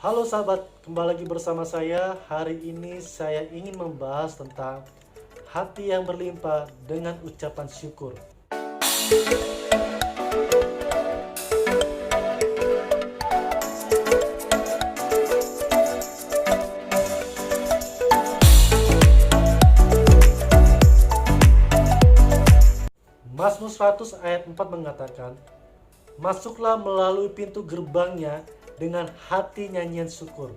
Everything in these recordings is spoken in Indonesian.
Halo sahabat, kembali lagi bersama saya. Hari ini saya ingin membahas tentang hati yang berlimpah dengan ucapan syukur. Mazmur 100 ayat 4 mengatakan, "Masuklah melalui pintu gerbangnya dengan hati nyanyian syukur.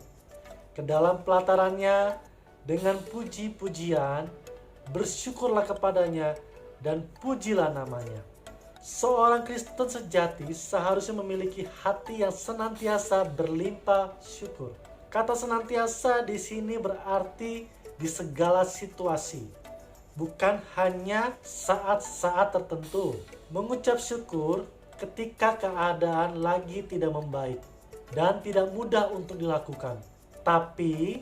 Ke dalam pelatarannya dengan puji-pujian, bersyukurlah kepadanya dan pujilah namanya." Seorang Kristen sejati seharusnya memiliki hati yang senantiasa berlimpah syukur. Kata senantiasa di sini berarti di segala situasi, bukan hanya saat-saat tertentu. Mengucap syukur ketika keadaan lagi tidak membaik dan tidak mudah untuk dilakukan. Tapi,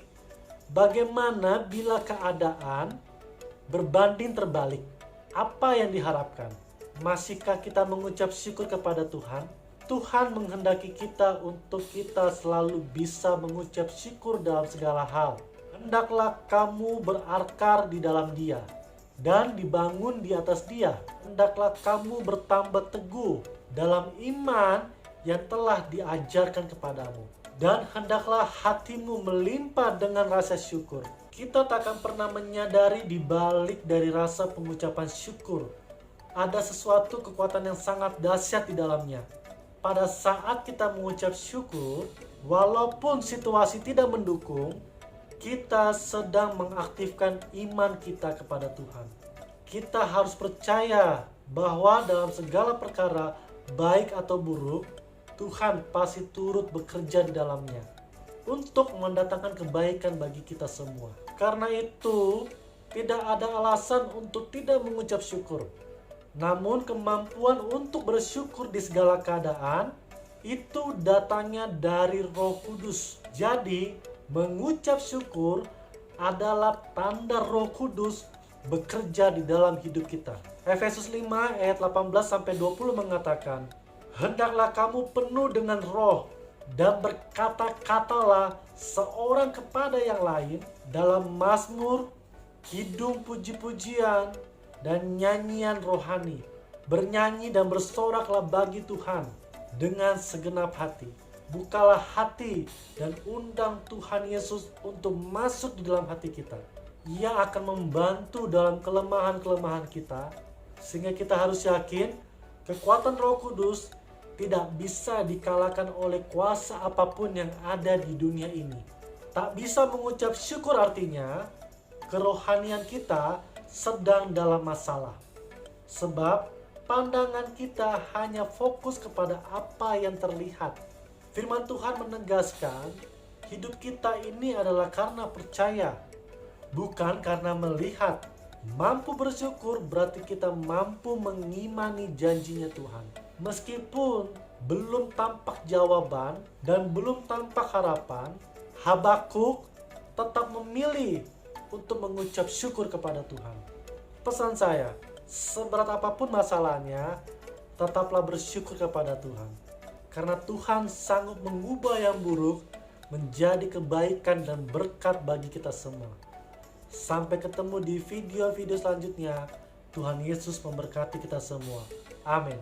bagaimana bila keadaan berbanding terbalik? Apa yang diharapkan? Masihkah kita mengucap syukur kepada Tuhan? Tuhan menghendaki kita untuk kita selalu bisa mengucap syukur dalam segala hal. Hendaklah kamu berakar di dalam Dia dan dibangun di atas Dia. Hendaklah kamu bertambah teguh dalam iman yang telah diajarkan kepadamu. Dan hendaklah hatimu melimpah dengan rasa syukur. Kita tak akan pernah menyadari di balik dari rasa pengucapan syukur ada sesuatu kekuatan yang sangat dahsyat di dalamnya. Pada saat kita mengucap syukur, walaupun situasi tidak mendukung, kita sedang mengaktifkan iman kita kepada Tuhan. Kita harus percaya bahwa dalam segala perkara, baik atau buruk, Tuhan pasti turut bekerja di dalamnya untuk mendatangkan kebaikan bagi kita semua. Karena itu, tidak ada alasan untuk tidak mengucap syukur. Namun kemampuan untuk bersyukur di segala keadaan itu datangnya dari Roh Kudus. Jadi, mengucap syukur adalah tanda Roh Kudus bekerja di dalam hidup kita. Efesus 5 ayat 18-20 mengatakan, "Hendaklah kamu penuh dengan roh dan berkata-katalah seorang kepada yang lain dalam mazmur, kidung puji-pujian, dan nyanyian rohani. Bernyanyi dan bersoraklah bagi Tuhan dengan segenap hati." Bukalah hati dan undang Tuhan Yesus untuk masuk di dalam hati kita. Ia akan membantu dalam kelemahan-kelemahan kita, sehingga kita harus yakin kekuatan Roh Kudus tidak bisa dikalahkan oleh kuasa apapun yang ada di dunia ini. Tak bisa mengucap syukur artinya kerohanian kita sedang dalam masalah. Sebab pandangan kita hanya fokus kepada apa yang terlihat. Firman Tuhan menegaskan, hidup kita ini adalah karena percaya, bukan karena melihat. Mampu bersyukur berarti kita mampu mengimani janjinya Tuhan. Meskipun belum tampak jawaban dan belum tampak harapan, Habakuk tetap memilih untuk mengucap syukur kepada Tuhan. Pesan saya, seberat apapun masalahnya, tetaplah bersyukur kepada Tuhan. Karena Tuhan sanggup mengubah yang buruk menjadi kebaikan dan berkat bagi kita semua. Sampai ketemu di video-video selanjutnya. Tuhan Yesus memberkati kita semua. Amin.